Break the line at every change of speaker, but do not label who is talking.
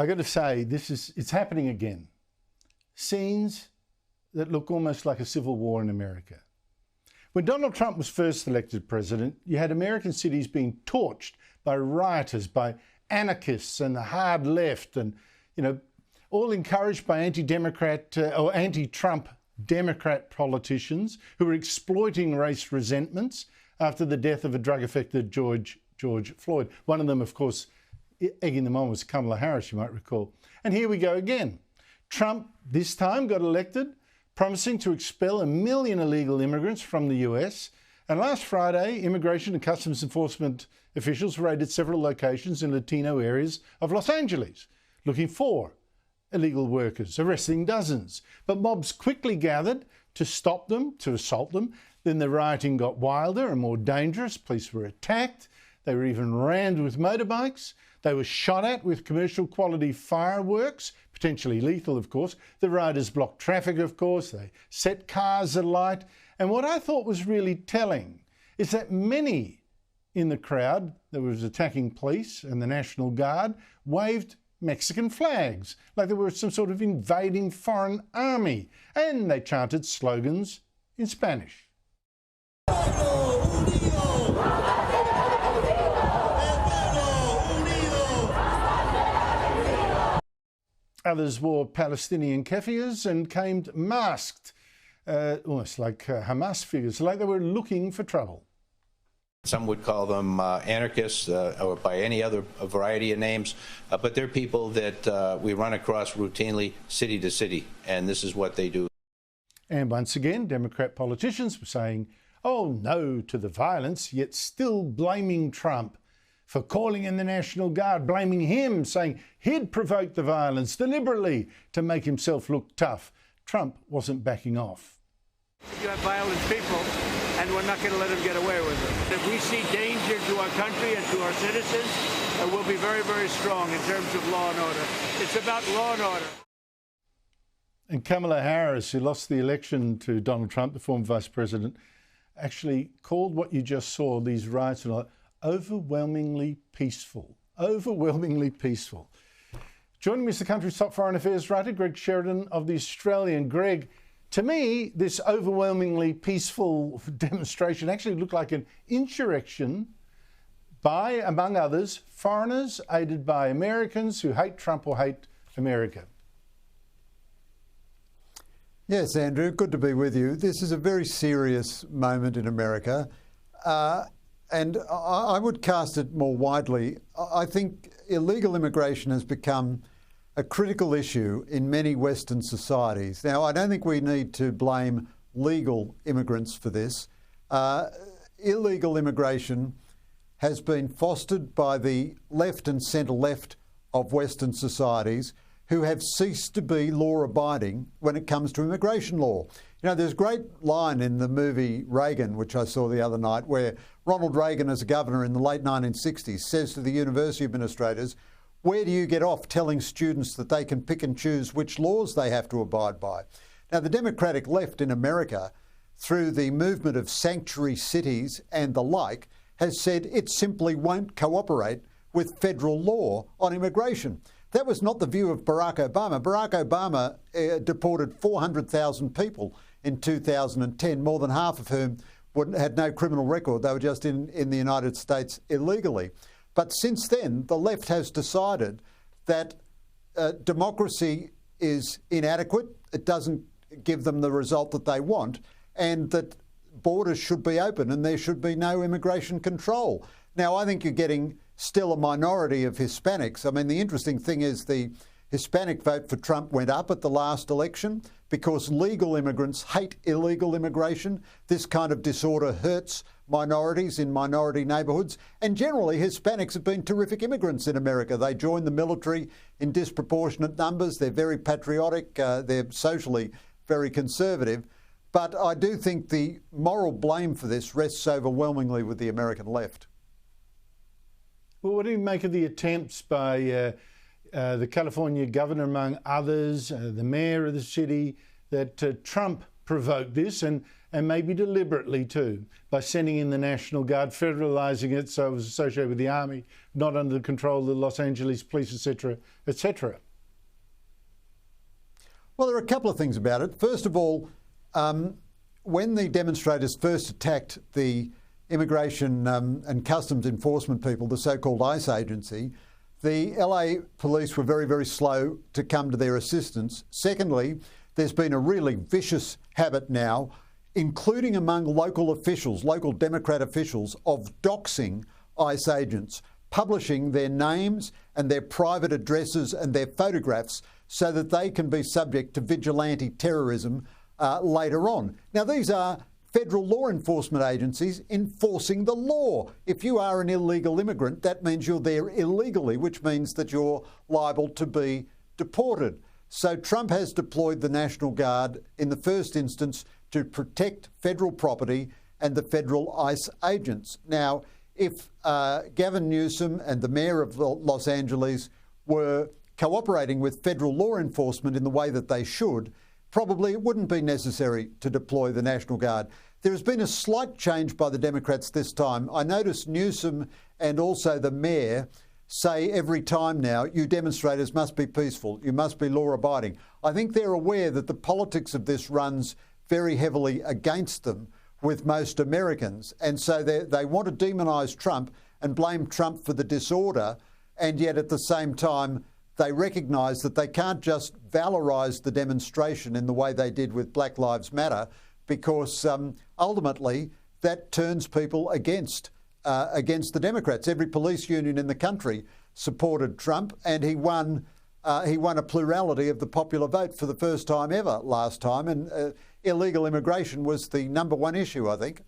I got to say, it's happening again. Scenes that look almost like a civil war in America. When Donald Trump was first elected president, you had American cities being torched by rioters, by anarchists and the hard left, and, all encouraged by anti-Democrat or anti-Trump Democrat politicians who were exploiting race resentments after the death of a drug-affected George Floyd. One of them, of course, egging them on was Kamala Harris, you might recall. And here we go again. Trump this time got elected, promising to expel 1 million illegal immigrants from the US. And last Friday, Immigration and Customs Enforcement officials raided several locations in Latino areas of Los Angeles, looking for illegal workers, arresting dozens. But mobs quickly gathered to stop them, to assault them. Then the rioting got wilder and more dangerous. Police were attacked. They were even rammed with motorbikes. They were shot at with commercial quality fireworks, potentially lethal, of course. The rioters blocked traffic, of course. They set cars alight. And what I thought was really telling is that many in the crowd that was attacking police and the National Guard waved Mexican flags, like they were some sort of invading foreign army. And they chanted slogans in Spanish. Others wore Palestinian keffiyehs and came masked, almost like Hamas figures, like they were looking for trouble.
Some would call them anarchists or by any other variety of names, but they're people that we run across routinely city to city, and this is what they do.
And once again, Democrat politicians were saying, oh no to the violence, yet still blaming Trump for calling in the National Guard, blaming him, saying he'd provoked the violence deliberately to make himself look tough. Trump wasn't backing off.
You have violent people, and we're not going to let them get away with it. If we see danger to our country and to our citizens, we'll be very, very strong in terms of law and order. It's about law and order.
And Kamala Harris, who lost the election to Donald Trump, the former vice president, actually called what you just saw, these riots, overwhelmingly peaceful. Overwhelmingly peaceful. Joining me is the country's top foreign affairs writer, Greg Sheridan of The Australian. Greg, to me, this overwhelmingly peaceful demonstration actually looked like an insurrection by, among others, foreigners aided by Americans who hate Trump or hate America.
Yes, Andrew, good to be with you. This is a very serious moment in America. And I would cast it more widely. I think illegal immigration has become a critical issue in many Western societies. Now, I don't think we need to blame legal immigrants for this. Illegal immigration has been fostered by the left and centre-left of Western societies who have ceased to be law-abiding when it comes to immigration law. There's a great line in the movie Reagan, which I saw the other night, where Ronald Reagan, as a governor in the late 1960s, says to the university administrators, where do you get off telling students that they can pick and choose which laws they have to abide by? Now, the Democratic left in America, through the movement of sanctuary cities and the like, has said it simply won't cooperate with federal law on immigration. That was not the view of Barack Obama. Barack Obama deported 400,000 people in 2010, more than half of whom had no criminal record. They were just in the United States illegally. But since then, the left has decided that democracy is inadequate. It doesn't give them the result that they want, and that borders should be open and there should be no immigration control. Now, I think you're getting still a minority of Hispanics. I mean, the interesting thing is the Hispanic vote for Trump went up at the last election because legal immigrants hate illegal immigration. This kind of disorder hurts minorities in minority neighbourhoods. And generally, Hispanics have been terrific immigrants in America. They join the military in disproportionate numbers. They're very patriotic. They're socially very conservative. But I do think the moral blame for this rests overwhelmingly with the American left.
Well, what do you make of the attempts by the California governor, among others, the mayor of the city, that Trump provoked this, and and maybe deliberately too, by sending in the National Guard, federalising it so it was associated with the army, not under the control of the Los Angeles police, etc., etc.
Well, there are a couple of things about it. First of all, when the demonstrators first attacked the Immigration and Customs Enforcement people, the so-called ICE agency, the LA police were very, very slow to come to their assistance. Secondly, there's been a really vicious habit now, including among local officials, local Democrat officials, of doxing ICE agents, publishing their names and their private addresses and their photographs so that they can be subject to vigilante terrorism later on. Now, these are federal law enforcement agencies enforcing the law. If you are an illegal immigrant, that means you're there illegally, which means that you're liable to be deported. So Trump has deployed the National Guard in the first instance to protect federal property and the federal ICE agents. Now, if Gavin Newsom and the mayor of Los Angeles were cooperating with federal law enforcement in the way that they should, probably it wouldn't be necessary to deploy the National Guard. There has been a slight change by the Democrats this time. I noticed Newsom and also the mayor say every time now, you demonstrators must be peaceful, you must be law-abiding. I think they're aware that the politics of this runs very heavily against them with most Americans. And so they want to demonise Trump and blame Trump for the disorder, and yet at the same time, they recognise that they can't just valorise the demonstration in the way they did with Black Lives Matter, because ultimately that turns people against the Democrats. Every police union in the country supported Trump, and he won a plurality of the popular vote for the first time ever last time, and illegal immigration was the #1 issue, I think.